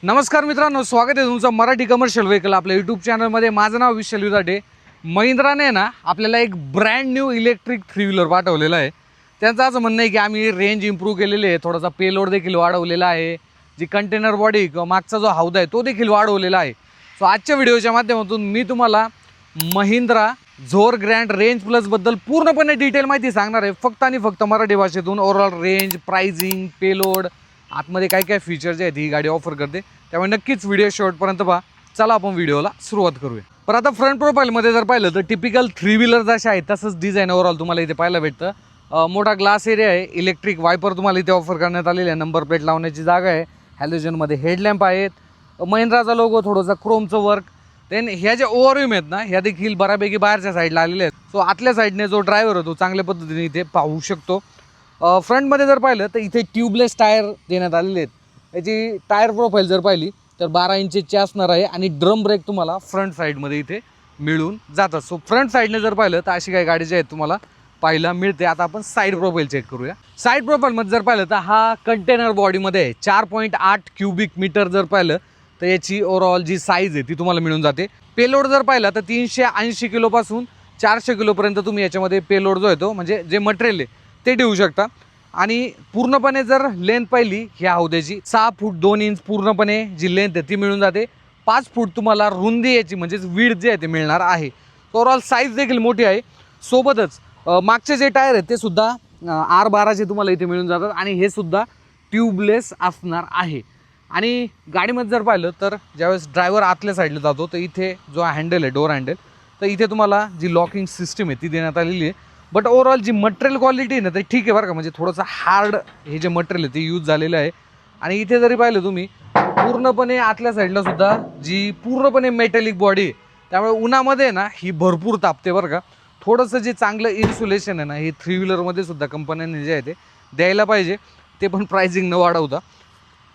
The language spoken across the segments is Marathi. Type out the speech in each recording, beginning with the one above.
नमस्कार मित्रांनो, स्वागत आहे तुमचं मराठी कमर्शियल व्हेकल आपल्या यूट्यूब चॅनलमध्ये. माझं नाव विशाल युदाटे. महिंद्राने ना आपल्याला एक ब्रँड न्यू इलेक्ट्रिक 3 व्हीलर पाठवलेलं आहे. त्यांचं असं म्हणणं आहे की आम्ही रेंज इम्प्रूव्ह केलेली आहे, थोडासा पेलोड देखील वाढवलेला आहे, जी कंटेनर बॉडी किंवा मागचा जो हौदा आहे तो देखील वाढवलेला आहे. सो आजच्या व्हिडिओच्या माध्यमातून मी तुम्हाला महिंद्रा झोर ग्रँड रेंज प्लसबद्दल पूर्णपणे डिटेल माहिती सांगणार आहे, फक्त आणि फक्त मराठी भाषेतून. ओव्हरऑल रेंज, प्राइसिंग, पेलोड, आतमध्ये काय काय फीचर्स आहेत ही गाडी ऑफर करते, त्यामुळे नक्कीच व्हिडिओ शेवटपर्यंत पहा. चला आपण व्हिडिओला सुरुवात करूया. पण आता फ्रंट प्रोफाईलमध्ये जर पाहिलं तर टिपिकल 3 व्हीलर जसे आहे तसंच डिझाईन ओव्हरऑल तुम्हाला इथे पाहायला भेटतं. मोठा ग्लास एरिया आहे, इलेक्ट्रिक वायपर तुम्हाला इथे ऑफर करण्यात आलेले आहे, नंबर प्लेट लावण्याची जागा आहे, हॅलोजनमध्ये हेडलॅम्प आहेत, महिंद्राचा लोगो, थोडंसं क्रोमचं वर्क. देन ह्या ज्या ओव्हरव्ह्यू आहेत ना, ह्या देखील बऱ्यापैकी बाहेरच्या साईडला आलेले आहेत. सो आतल्या साईडने जो ड्रायव्हर होतो चांगल्या पद्धतीने इथे पाहू शकतो. फ्रंटमध्ये जर पाहिलं तर इथे ट्यूबलेस टायर देण्यात आलेले आहेत. याची टायर प्रोफाईल जर पाहिली तर 12 इंचची असणार आहे आणि ड्रम ब्रेक तुम्हाला फ्रंट साईडमध्ये इथे मिळून जातात. सो फ्रंट साईडने जर पाहिलं तर अशी काही गाडी जी आहेत तुम्हाला पाहायला मिळते. आता आपण साईड प्रोफाईल चेक करूया. साईड प्रोफाईलमध्ये जर पाहिलं तर हा कंटेनर बॉडीमध्ये आहे. 4.8 क्युबिक मीटर जर पाहिलं तर याची ओव्हरऑल जी साईज आहे ती तुम्हाला मिळून जाते. पेलोड जर पाहिलं तर 380 किलोपासून 400 किलोपर्यंत तुम्ही याच्यामध्ये पेलोड जो येतो म्हणजे जे मटेरियल आहे ते ठेवू शकता. आणि पूर्णपणे जर लेंथ पाहिली ह्या हौद्याची 6 फूट 2 इंच पूर्णपणे जी लेंथ आहे ती मिळून जाते. 5 फूट तुम्हाला रुंदी याची म्हणजेच विड्थ जे आहे ते मिळणार आहे. ओव्हरऑल साईज देखील मोठी आहे. सोबतच मागचे जे टायर आहेत ते सुद्धा R12चे तुम्हाला इथे मिळून जातात आणि हे सुद्धा ट्यूबलेस असणार आहे. आणि गाडीमध्ये जर पाहिलं तर ज्यावेळेस ड्रायव्हर आतल्या साईडला जातो तर इथे जो हँडल आहे, डोर हँडल, तर इथे तुम्हाला जी लॉकिंग सिस्टीम आहे ती देण्यात आलेली आहे. बट ओव्हरऑल जी मटेरियल क्वालिटी आहे ना ते ठीक आहे बरं का, म्हणजे थोडंसं हार्ड हे जे मटेरियल आहे ते यूज झालेलं आहे. आणि इथे जरी पाहिलं तुम्ही पूर्णपणे आतल्या साईडला सुद्धा जी पूर्णपणे मेटॅलिक बॉडी आहे, त्यामुळे उन्हामध्ये ना ही भरपूर तापते बरं का. थोडंसं जे चांगलं इन्सुलेशन आहे ना हे 3 व्हीलरमध्ये सुद्धा कंपन्यांनी जे आहे ते द्यायला पाहिजे, ते पण प्राइसिंग न वाढवता.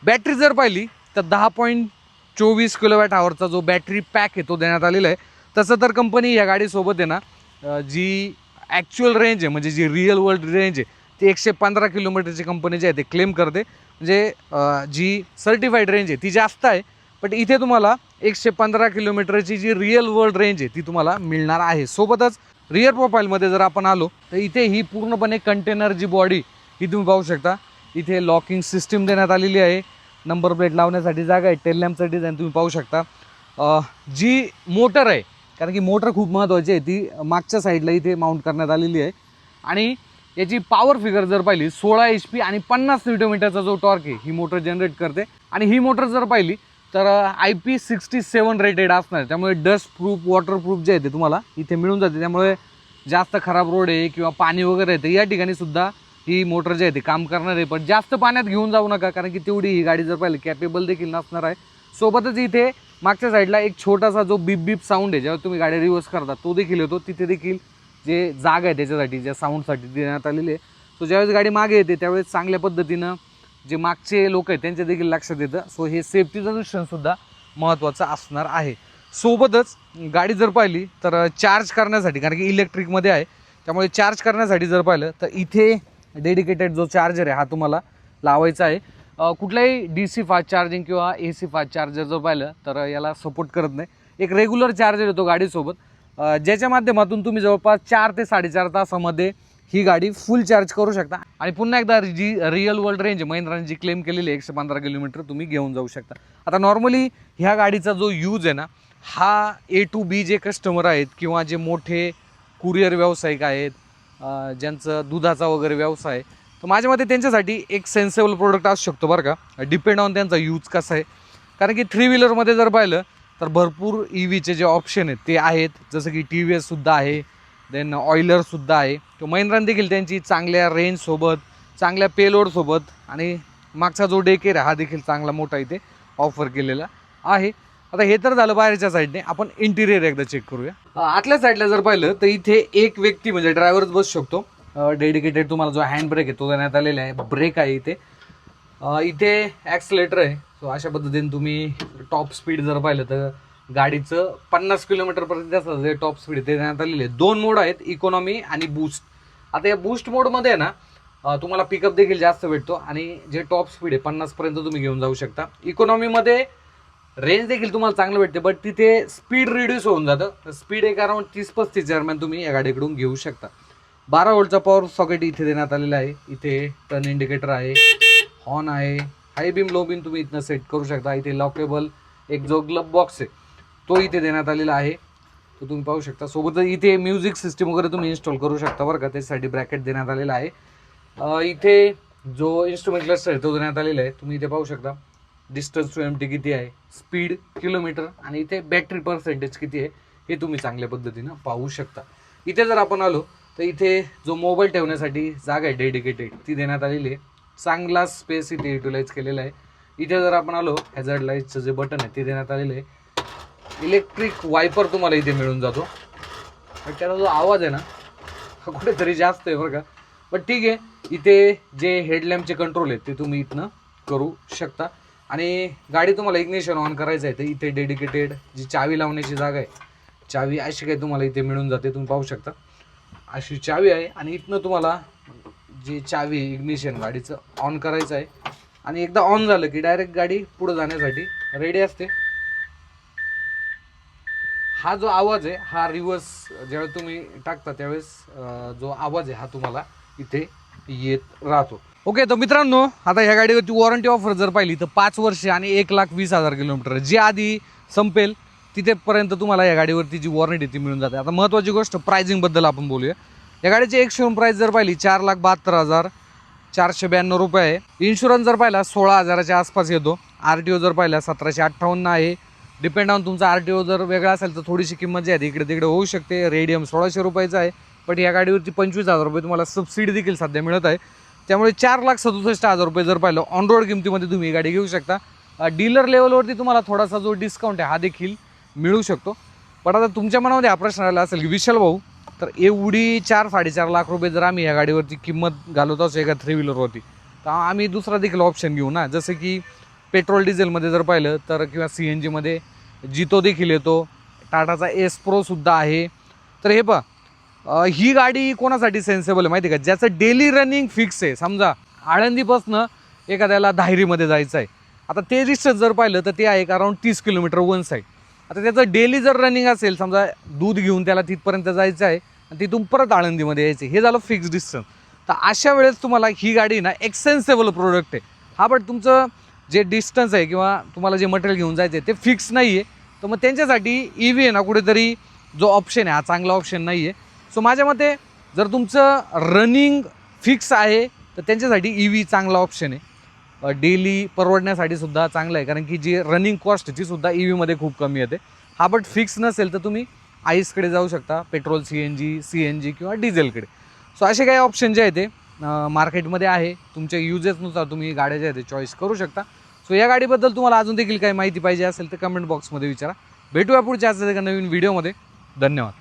बॅटरी जर पाहिली तर 10.24 किलोवॅट आवरचा जो बॅटरी पॅक आहे तो देण्यात आलेला आहे. तसं तर कंपनी या गाडीसोबत आहे ना जी ॲक्च्युअल रेंज आहे म्हणजे जी रिअल वर्ल्ड रेंज आहे ती 115 किलोमीटरची कंपनी जी आहे ते क्लेम करते. म्हणजे जी सर्टिफाईड रेंज आहे ती जास्त आहे, बट इथे तुम्हाला 115 किलोमीटरची जी रिअल वर्ल्ड रेंज आहे ती तुम्हाला मिळणार आहे. सोबतच रिअर प्रोफाईलमध्ये जर आपण आलो तर इथे ही पूर्णपणे कंटेनर जी बॉडी ही तुम्ही पाहू शकता. इथे लॉकिंग सिस्टीम देण्यात आलेली आहे, नंबर प्लेट लावण्यासाठी जागा आहे, टेल लॅम्पचं डिझाईन तुम्ही पाहू शकता. जी मोटर आहे, कारण की मोटर खूप महत्त्वाची आहे, ती मागच्या साईडला इथे माउंट करण्यात आलेली आहे. आणि याची पॉवर फिगर जर पाहिली 16 HP आणि 50 न्यूटनमीटरचा जो टॉर्क आहे ही मोटर जनरेट करते. आणि ही मोटर जर पाहिली तर IP67 रेटेड असणार, त्यामुळे डस्ट प्रूफ, वॉटरप्रूफ जे आहे ते तुम्हाला इथे मिळून जाते. त्यामुळे जास्त खराब रोड आहे किंवा पाणी वगैरे आहे तर या ठिकाणी सुद्धा ही मोटर जे आहे ते काम करणार आहे. पण जास्त पाण्यात घेऊन जाऊ नका, कारण की तेवढी ही गाडी जर पाहिली कॅपेबल देखील नसणार आहे. सोबतच इथे मागच्या साईडला एक छोटासा जो बीप बीप साऊंड आहे जेव्हा तुम्ही गाडी रिव्हर्स करता तो देखील येतो. तिथे देखील जे जागा आहे त्याच्यासाठी, ज्या साऊंडसाठी देण्यात आलेली आहे. सो ज्यावेळेस गाडी मागे येते त्यावेळेस चांगल्या पद्धतीनं जे मागचे लोक आहेत त्यांच्या देखील लक्षात येतं. सो हे सेफ्टीचं दृष्टीनंसुद्धा महत्त्वाचं असणार आहे. सोबतच गाडी जर पाहिली तर चार्ज करण्यासाठी, कारण की इलेक्ट्रिकमध्ये आहे त्यामुळे चार्ज करण्यासाठी जर पाहिलं तर इथे डेडिकेटेड जो चार्जर आहे हा तुम्हाला लावायचा आहे. कुठलाही DC फास्ट चार्जिंग किंवा AC फास्ट चार्जर जर पाहिलं तर याला सपोर्ट करत नाही. एक रेग्युलर चार्जर येतो गाडीसोबत, ज्याच्या माध्यमातून तुम्ही जवळपास 4 ते 4.5 तासामध्ये ही गाडी फुल चार्ज करू शकता. आणि पुन्हा एकदा जी रिअल वर्ल्ड रेंज महिंद्राने जी क्लेम केलेली आहे 115 किलोमीटर तुम्ही घेऊन जाऊ शकता. आता नॉर्मली ह्या गाडीचा जो यूज आहे ना हा A to B जे कस्टमर आहेत किंवा जे मोठे कुरिअर व्यावसायिक आहेत, ज्यांचं दुधाचा वगैरे व्यवसाय आहे, तर माझ्या मते त्यांच्यासाठी एक सेन्सेबल प्रोडक्ट असू शकतो बरं का, डिपेंड ऑन त्यांचा यूज कसा आहे. कारण की 3 व्हीलरमध्ये जर पाहिलं तर भरपूर EVचे जे ऑप्शन आहेत ते आहेत, जसं की TVSसुद्धा आहे, देन ऑइलरसुद्धा आहे. तो महिंद्राने देखील त्यांची चांगल्या रेंजसोबत, चांगल्या पेलोडसोबत आणि मागचा जो डेकेर आहे हा देखील चांगला मोठा इथे ऑफर केलेला आहे. आता हे तर झालं बाहेरच्या साईडने, आपण इंटिरियर एकदा चेक करूया. आतल्या साईडला जर पाहिलं तर इथे एक व्यक्ती म्हणजे ड्रायव्हरच बसू शकतो. डेडिकेटेड तुम्हाला जो हँड ब्रेक आहे तो देण्यात आलेला आहे, ब्रेक आहे इथे, इथे ॲक्सिलेटर आहे. सो अशा पद्धतीने तुम्ही टॉप स्पीड जर पाहिलं तर गाडीचं 50 किलोमीटरपर्यंत जे टॉप स्पीड ते देण्यात आलेले आहे. 2 मोड आहेत, इकॉनॉमी आणि बूस्ट. आता या बूस्ट मोडमध्ये ना तुम्हाला पिकअप देखील जास्त भेटतो आणि जे टॉप स्पीड आहे 50पर्यंत तुम्ही घेऊन जाऊ शकता. इकॉनॉमीमध्ये रेंज देखील तुम्हाला चांगलं भेटते, बट तिथे स्पीड रिड्यूस होऊन जातं. स्पीड एक अराउंड 30-35 दरम्यान तुम्ही या गाडीकडून घेऊ शकता. 12 व्होल्टचा पॉवर सॉकेट इथे देण्यात आलेला आहे. इथे टर्न इंडिकेटर आहे, हॉर्न आहे, हाय बीम लो बीम तुम्ही इथनं सेट करू शकता. इथे लॉकेबल एक जो ग्लब बॉक्स आहे तो इथे देण्यात आलेला आहे, तो तुम्ही पाहू शकता. सोबतच इथे म्युझिक सिस्टीम वगैरे तुम्ही इन्स्टॉल करू शकता बरं का, त्याच्यासाठी ब्रॅकेट देण्यात आलेला आहे. इथे जो इन्स्ट्रुमेंट क्लस्टर आहे तो देण्यात आलेला आहे, तुम्ही इथे पाहू शकता. डिस्टन्स टू एमटी किती आहे, स्पीड किलोमीटर आणि इथे बॅटरी पर्सेंटेज किती आहे हे तुम्ही चांगल्या पद्धतीनं पाहू शकता. इथे जर आपण आलो तर इथे जो मोबाईल ठेवण्यासाठी जागा आहे डेडिकेटेड ती देण्यात आलेली आहे. चांगला स्पेस इथे युटिलाइज केलेला आहे. इथे जर आपण आलो हॅझार्ड लाईटचं जे बटन आहे ते देण्यात आलेलं आहे. इलेक्ट्रिक वायपर तुम्हाला इथे मिळून जातो. पण त्याचा जो आवाज आहे ना हा कुठेतरी जास्त आहे बरं का, पण ठीक आहे. इथे जे हेडलॅम्पचे कंट्रोल आहेत ते तुम्ही इथनं करू शकता. आणि गाडी तुम्हाला इग्निशन ऑन करायचं आहे तर इथे डेडिकेटेड जी चावी लावण्याची जागा आहे, चावी अशी काही तुम्हाला इथे मिळून जाते, तुम्ही पाहू शकता. अशी चावी आहे आणि इथनं तुम्हाला जी चावी इग्निशन गाडीचं ऑन करायचं आहे आणि एकदा ऑन झालं की डायरेक्ट गाडी पुढे जाण्यासाठी रेडी असते. हा जो आवाज आहे हा रिव्हर्स ज्यावेळेस तुम्ही टाकता त्यावेळेस जो आवाज आहे हा तुम्हाला इथे येत राहतो. ओके, तर मित्रांनो आता ह्या गाडीवरती वॉरंटी ऑफर जर पाहिली तर 5 वर्ष आणि 1,20,000 किलोमीटर जी आधी संपेल तिथेपर्यंत तुम्हाला या गाडीवरती जी वॉरंटी ती मिळून जाते. आता महत्त्वाची गोष्ट प्राइसिंगबद्दल आपण बोलूया. या गाडीची एक शोरूम प्राईस जर पाहिली 4,72,492 रुपये आहे. इन्शुरन्स जर पाहिला 16,000च्या आसपास येतो. RTO जर पाहिला 1758 आहे. डिपेंड ऑन तुमचा RTO जर वेगळा असेल तर थोडीशी किंमत जी आहे इकडे तिकडे होऊ शकते. रेडियम 1,600 रुपयाचा आहे, पण या गाडीवरती 25,000 रुपये तुम्हाला सबसिडी देखील सध्या मिळत आहे. त्यामुळे 4,67,000 रुपये जर पाहिलं ऑन रोड किमतीमध्ये तुम्ही ही गाडी घेऊ शकता. डीलर लेवलवरती तुम्हाला थोडासा जो डिस्काउंट आहे हा देखील मिळू शकतो. पण आता तुमच्या मनामध्ये हा प्रश्न आला असेल की विशाल भाऊ, तर एवढी 4-4.5 लाख रुपये जर आम्ही या गाडीवरती किंमत घालवत असो एका 3 व्हीलरवरती, तर आम्ही दुसरा देखील ऑप्शन घेऊ ना. जसं की पेट्रोल डिझेलमध्ये जर पाहिलं तर किंवा CNGमध्ये जितो देखील येतो, टाटाचा एस प्रोसुद्धा आहे. तर हे पहा, ही गाडी कोणासाठी सेन्सेबल आहे माहिती आहे का, ज्याचं डेली रनिंग फिक्स आहे. समजा आळंदीपासनं एखाद्याला धायरीमध्ये जायचं आहे, आता ते डिस्टन्स जर पाहिलं तर ते आहे अराउंड 30 किलोमीटर वन साईड. आता त्याचं डेली जर रनिंग असेल, समजा दूध घेऊन त्याला तिथपर्यंत जायचं आहे आणि तिथून परत आळंदीमध्ये यायचं, हे झालं फिक्स डिस्टन्स. तर अशा वेळेस तुम्हाला ही गाडी ना एक्सेन्सेबल प्रोडक्ट आहे हा. पण तुमचं जे डिस्टन्स आहे किंवा तुम्हाला जे मटेरियल घेऊन जायचं आहे ते फिक्स नाही आहे, तर मग त्यांच्यासाठी EV आहे ना कुठेतरी जो ऑप्शन आहे हा चांगला ऑप्शन नाही आहे. सो माझ्या मते जर तुमचं रनिंग फिक्स आहे तर त्यांच्यासाठी EV चांगला ऑप्शन आहे. डेली परवडण्यासाठी सुद्धा चांगलं आहे, कारण की जी रनिंग कॉस्ट ती सुद्धा EVमध्ये खूप कमी येते. हा बट फिक्स नसेल तर तुम्ही आईसकडे जाऊ शकता, पेट्रोल CNG किंवा डिझेलकडे. सो असे काही ऑप्शन जे आहे ते मार्केटमध्ये आहे. तुमच्या युजेसनुसार तुम्ही गाड्या ज्या आहेत ते चॉईस करू शकता. सो या गाडीबद्दल तुम्हाला अजून देखील काही माहिती पाहिजे असेल तर कमेंट बॉक्समध्ये विचारा. भेटूया पुढच्या एका नवीन व्हिडिओमध्ये. धन्यवाद.